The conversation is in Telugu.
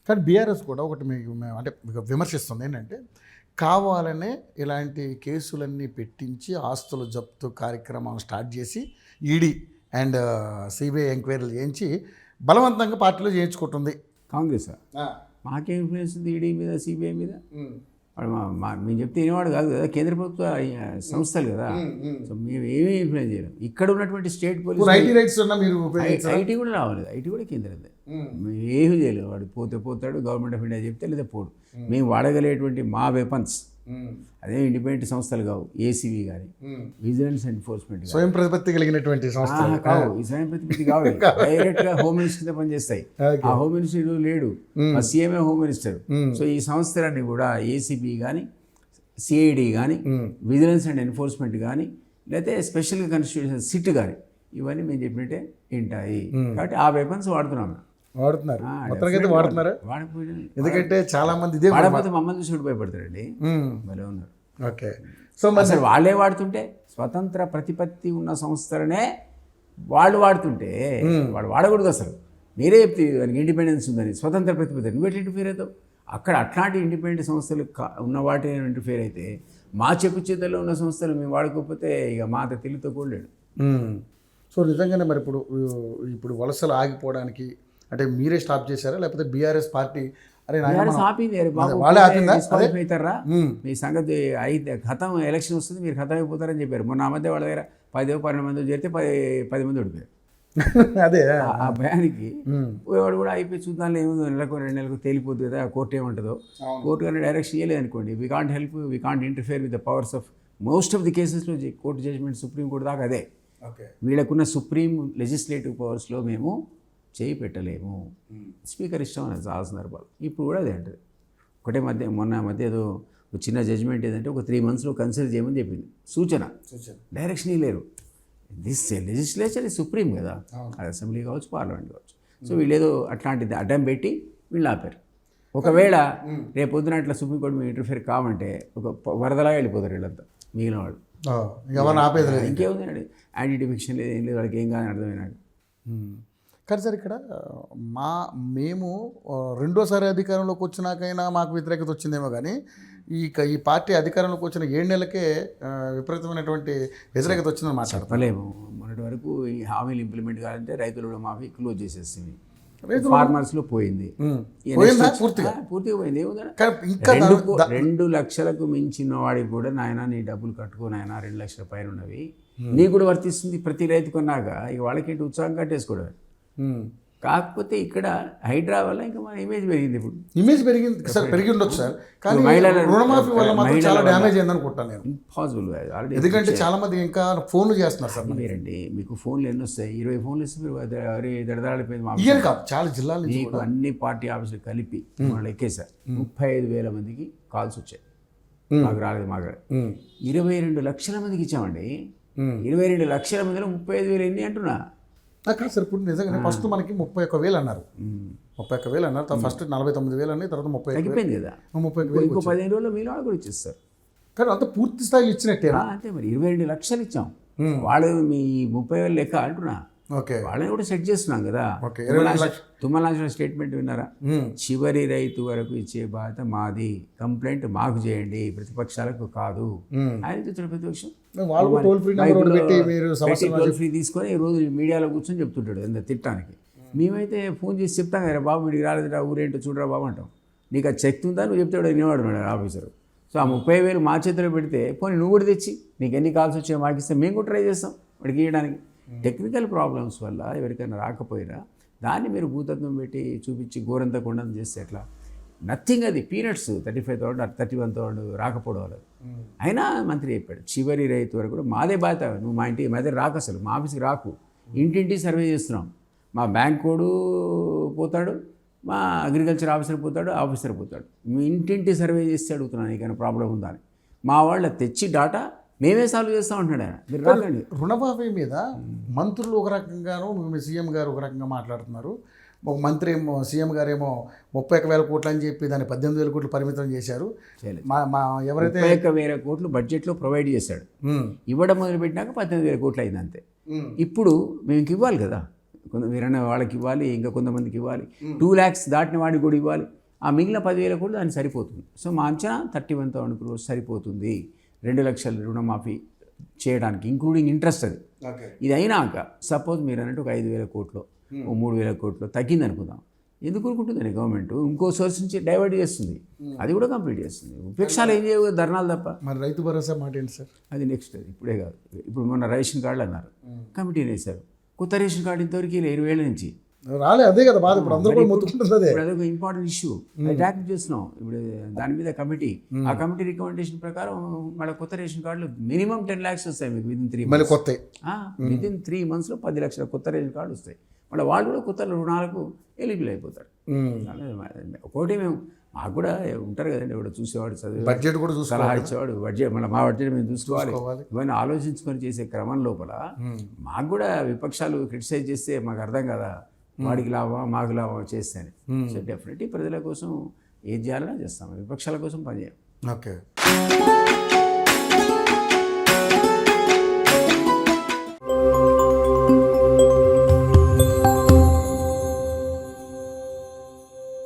కానీ బీఆర్ఎస్ కూడా ఒకటి అంటే మీకు విమర్శిస్తుంది ఏంటంటే కావాలనే ఇలాంటి కేసులన్నీ పెట్టించి ఆస్తుల జప్తు కార్యక్రమాలను స్టార్ట్ చేసి ఈడీ అండ్ సిబిఐ ఎంక్వైరీలు చేయించి బలవంతంగా పార్టీలో చేయించుకుంటుంది కాంగ్రెస్. మాకేం ఇన్ఫ్లుయెన్స్ ఉంది ఈడీ మీద, సిబిఐ మీద? వాడు మేము చెప్తే వినేవాడు కాదు కదా, కేంద్ర ప్రభుత్వ సంస్థలు కదా. సో మేము ఏమీ ఇన్ఫ్లుయెన్స్ చేయలేం. ఇక్కడ ఉన్నటువంటి స్టేట్ పోలీస్ ఐటీ కూడా రావాలి, ఐటీ కూడా కేంద్రదే. మేము ఏమీ చేయలేము. వాడు పోతే పోతాడు, గవర్నమెంట్ ఆఫ్ ఇండియా చెప్తే లేదా పోడు. మేము వాడగలేటువంటి మా వెపన్స్ అదే ఇండిపెండెంట్ సంస్థలు కావు, ఏసీబీ కానీ విజిలెన్స్ ఎన్ఫోర్స్మెంట్ స్వయం ప్రతిపత్తి కలిగినటువంటి సంస్థలు కావు. ఈ స్వయం ప్రతిపత్తి కావు, డైరెక్ట్గా హోమ్ మినిస్టర్ పనిచేస్తాయి. ఆ హోమ్ మినిస్టర్ లేడు, ఆ సీఎంఏ హోమ్ మినిస్టర్. సో ఈ సంస్థలన్నీ కూడా ఏసీబీ కానీ, సిఐడి కానీ, విజిలెన్స్ అండ్ ఎన్ఫోర్స్మెంట్ కానీ, లేకపోతే స్పెషల్గా కాన్స్టిట్యూషన్ సిట్ కానీ, ఇవన్నీ మేము చెప్పినట్టే వింటాయి. కాబట్టి ఆ వెపన్స్ వాడుతున్నాం. వాడుతున్నారా? ఎందుకంటే చాలా మంది ఇదే వాడకపోతే మమ్మల్ని చూసి భయపడతారండి. భలే ఉన్నారు. ఓకే. సో అసలు వాళ్ళే వాడుతుంటే, స్వతంత్ర ప్రతిపత్తి ఉన్న సంస్థలనే వాళ్ళు వాడుతుంటే వాడు వాడకూడదు. అసలు మీరే చెప్తే దానికి ఇండిపెండెన్స్ ఉందని, స్వతంత్ర ప్రతిపత్తి, నువ్వు ఎట్లా ఇంటర్ఫియర్ అవుతావు? అక్కడ అట్లాంటి ఇండిపెండెంట్ సంస్థలు ఉన్న వాటి ఇంటర్ఫియర్ అయితే, మా చెప్పు చేతుల్లో ఉన్న సంస్థలు మేము వాడుకోకపోతే ఇక మా అంత తెలివితో కూడా లేడు. సో నిజంగానే మరి ఇప్పుడు వలసలు ఆగిపోవడానికి అంటే మీరే స్టాప్ చేశారా, లేకపోతే బీఆర్ఎస్ పార్టీ వాళ్ళే అవుతారా మీ సంగతి అయితే ఖతం, ఎలక్షన్ వస్తుంది మీరు ఖతం అయిపోతారని చెప్పారు. మొన్న ఆ మధ్య వాళ్ళ దగ్గర 10-12 మంది చేరితే 10 మంది ఓడిపోయారు. అదే ఆ భయానికి పోయేవాడు కూడా అయిపోయి చూద్దాం, ఏముందో నెలకు 2 నెలలకు తేలిపోతుంది కదా, కోర్టు ఏమంటుందో. కోర్టు కానీ డైరెక్షన్ ఇవ్వలేదు అనుకోండి, we can't help, we can't interfere with the powers of most of the కేసెస్లో కోర్టు జడ్జ్మెంట్ సుప్రీం కోర్టు దాకా అదే. వీళ్ళకున్న సుప్రీం లెజిస్లేటివ్ పవర్స్లో మేము చేయి పెట్టలేము. స్పీకర్ ఇష్టం అనేది చాలా సందర్భాలు. ఇప్పుడు కూడా అదే అంటది. ఒకటే మొన్న ఏదో ఒక చిన్న జడ్జ్మెంట్ ఏదంటే ఒక 3 monthsలో కన్సిడర్ చేయమని చెప్పింది, సూచన. డైరెక్షన్ లేరు. దిస్ లెజిస్లేచర్ ఇస్ సుప్రీం కదా, అది అసెంబ్లీ కావచ్చు, పార్లమెంట్ కావచ్చు. సో వీళ్ళు ఏదో అట్లాంటిది అడ్డం పెట్టి వీళ్ళు ఆపారు. ఒకవేళ రేపు పొద్దున అట్లా సుప్రీంకోర్టు మీరు ఇంటర్ఫియర్ కావంటే ఒక వరదలాగా వెళ్ళిపోతారు వీళ్ళంతా, మిగిలిన వాళ్ళు. ఇంకేముంది అండి, యాంటీ డిఫెక్షన్ లేదు, ఏం లేదు, వాళ్ళకి ఏం కాదని అర్థమైనాడు. కానీ సార్ ఇక్కడ మేము రెండోసారి అధికారంలోకి వచ్చినాకైనా మాకు వ్యతిరేకత వచ్చిందేమో కానీ ఈ పార్టీ అధికారంలోకి వచ్చిన 7 నెలలకే విపరీతమైన వ్యతిరేకత వచ్చిందని మాట్లాడలేము. మొన్నటి వరకు ఈ హామీలు ఇంప్లిమెంట్ కావాలంటే రైతుల రుణమాఫీ క్లోజ్ చేసేస్తుంది, ఫార్మర్స్లో పోయింది, పూర్తిగా పోయింది. ఇంకా 2 లక్షలకు మించిన వాడికి కూడా నాయన నీ డబ్బులు కట్టుకో నాయన, 2 లక్షల పైన ఉన్నవి నీకు కూడా వర్తిస్తుంది ప్రతి రైతు కొన్నాక. ఇక వాళ్ళకేంటి ఉత్సాహం కట్టేసుకోవడం. కాకపోతే ఇక్కడ హైడ్రా వల్ల ఇంకా మన ఇమేజ్ పెరిగింది. ఇప్పుడు ఇమేజ్ పెరిగింది సార్, పెరిగి ఉండొచ్చు సార్, కానీ రుణమాఫీ వల్ల మాత్రం చాలా డ్యామేజ్ అయింది అనుకుంటాను నేను. ఇంపాసిబుల్. ఎందుకంటే చాలా మంది ఇంకా ఫోన్లు చేస్తున్నారు సార్. మీరండి మీకు ఫోన్లు ఎన్ని వస్తాయి, 20 ఫోన్లు ఇస్తే మీరు దడదాడిపోయింది. చాలా జిల్లాల నుంచి మీకు అన్ని పార్టీ ఆఫీసులు కలిపి వాళ్ళు ఎక్కేసారు. 35,000 మందికి కాల్స్ వచ్చాయి, మాకు రాలేదు. మాకు 22 లక్షల మందికి ఇచ్చామండి. 22 లక్షల మందిలో 35,000 ఎన్ని అంటున్నా కాదు సార్. ఇప్పుడు నిజంగా ఫస్ట్ మనకి 31,000 అన్నారు, 31,000 అన్నారు, ఫస్ట్ 49,000 అని, తర్వాత 30,000 తగ్గిపోయింది కదా. 30,000 ఇంకో 15 రోజుల్లో మీరు వాళ్ళు కూడా ఇచ్చేస్తారు. కానీ అంత పూర్తి స్థాయిలో ఇచ్చినట్టే అంతే మరి. 22 లక్షలు ఇచ్చాం, వాళ్ళు మీ 30,000 లెక్క అంటున్నా. వాళ్ళని కూడా సెట్ చేస్తున్నాం కదా. తుమ్మల స్టేట్మెంట్ విన్నారా? చివరి రైతు వరకు ఇచ్చే బాధ్యత మాది, కంప్లైంట్ మాకు చేయండి, ప్రతిపక్షాలకు కాదు. ఆయన తెచ్చిన ప్రతిపక్షం టోల్ ఫ్రీ తీసుకొని ఈ రోజు మీడియాలో కూర్చొని చెప్తుంటాడు ఎంత తిట్టడానికి. మేమైతే ఫోన్ చేసి చెప్తాం కదా, బాబు వీడికి రాలేదురా, ఊరేంటో చూడరా బాబు అంటాం. నీకు అది శక్తి ఉందా, నువ్వు చెప్తాడు వినేవాడు ఆఫీసరు. సో ఆ 30,000 మా చేతిలో పెడితే పోనీ నువ్వు కూడా తెచ్చి నీకు ఎన్ని కాల్స్ వచ్చాయో మాకు ఇస్తే మేము కూడా ట్రై చేస్తాం వాడికి ఇవ్వడానికి. టెక్నికల్ ప్రాబ్లమ్స్ వల్ల ఎవరికైనా రాకపోయినా దాన్ని మీరు భూతత్వం పెట్టి చూపించి ఘోరంత కొండం చేస్తే ఎట్లా? నథింగ్, అది పీరియడ్స్. 35,000 31,000 రాకపోవడం వల్ల. అయినా మంత్రి చెప్పాడు చివరి రైతు వరకు కూడా మాదే బాధ్యత. నువ్వు మా ఇంటికి మా దగ్గర రాకు, అసలు మా ఆఫీస్కి రాకు, ఇంటింటి సర్వే చేస్తున్నాం. మా బ్యాంక్ కోడు పోతాడు, మా అగ్రికల్చర్ ఆఫీసర్ పోతాడు, మీ ఇంటింటి సర్వే చేస్తే అడుగుతున్నాను నీకైనా ప్రాబ్లం ఉందా అని. మా వాళ్ళ తెచ్చి డాటా మేమే సాల్వ్ చేస్తూ ఉంటున్నాడు ఆయన. మీరు రాకండి. రుణమాఫీ మీద మంత్రులు ఒక రకంగాను, సీఎం గారు ఒక రకంగా మాట్లాడుతున్నారు. ఒక మంత్రి ఏమో, సీఎం గారు ఏమో 31,000 కోట్లు అని చెప్పి దాన్ని 18,000 కోట్లు పరిమితం చేశారు. ఎవరైతే 31,000 కోట్లు బడ్జెట్లో ప్రొవైడ్ చేశాడు, ఇవ్వడం మొదలుపెట్టినాక 18,000 కోట్లు అయింది అంతే. ఇప్పుడు మేము ఇవ్వాలి కదా, కొంత వీరన్న వాళ్ళకి ఇవ్వాలి, ఇంకా కొంతమందికి ఇవ్వాలి, 2 lakhs దాటిన వాడికి కూడా ఇవ్వాలి. ఆ మిగిలిన 10,000 కూడా దానికి సరిపోతుంది. సో మా అంచనా 31,000 crores సరిపోతుంది 2 లక్షల రుణమాఫీ చేయడానికి, ఇంక్లూడింగ్ ఇంట్రెస్ట్. అది ఇది అయినాక సపోజ్ మీరు అన్నట్టు ఒక 5,000 కోట్లు, 3,000 కోట్లు తగ్గింది అనుకుందాం, ఎందుకు ఊరుకుంటుందండి గవర్నమెంట్? ఇంకో సోర్స్ నుంచి డైవర్ట్ చేస్తుంది, అది కూడా కంప్లీట్ చేస్తుంది. ఉపేక్షాలు ఏం చేయవు, ధర్నాలు తప్ప. మరి రైతు భరోసా మాట ఏంటి సార్? అది నెక్స్ట్, అది ఇప్పుడే కాదు. ఇప్పుడు మొన్న రేషన్ కార్డులు అన్నారు, కమిటీ వేశారు. కొత్త రేషన్ కార్డు ఇంతవరకు 20 ఏళ్ళ నుంచి రాలే. అదే కదా బాధ, ఇప్పుడు అందరూ కూడా మొత్తుకుంటుంది అదే. ఇప్పుడు అదొక ఇంపార్టెంట్ ఇష్యూ, అది ట్యాకిల్ చేస్తున్నాం ఇప్పుడు దాని మీద కమిటీ. ఆ కమిటీ రికమెండేషన్ ప్రకారం మళ్ళీ కొత్త రేషన్ కార్డులు మినిమం 10 lakhs వస్తాయి మీకు విదిన్ 3 months. కొత్త విదిన్ 3 monthsలో 10 లక్షల కొత్త రేషన్ కార్డు వస్తాయి. మళ్ళీ వాళ్ళు కూడా కొత్త రుణాలకు ఎలిజిబుల్ అయిపోతారు. ఒకటి మేము మాకు కూడా ఉంటారు కదండి, ఎవడో చూసేవాడు, చదివే బడ్జెట్ కూడా సలహా ఇచ్చేవాడు, బడ్జెట్ మళ్ళీ మా బడ్జెట్ మేము చూసుకోవాలి. ఇవన్నీ ఆలోచించుకొని చేసే క్రమం లోపల మాకు కూడా విపక్షాలు క్రిటిసైజ్ చేస్తే మాకు అర్థం కదా, వాడికి లాభం మాకు లాభం చేస్తేనే. సో డెఫినెట్లీ ప్రజల కోసం ఏం చేయాలన్నా చేస్తాం, విపక్షాల కోసం పనిచేయం. ఓకే.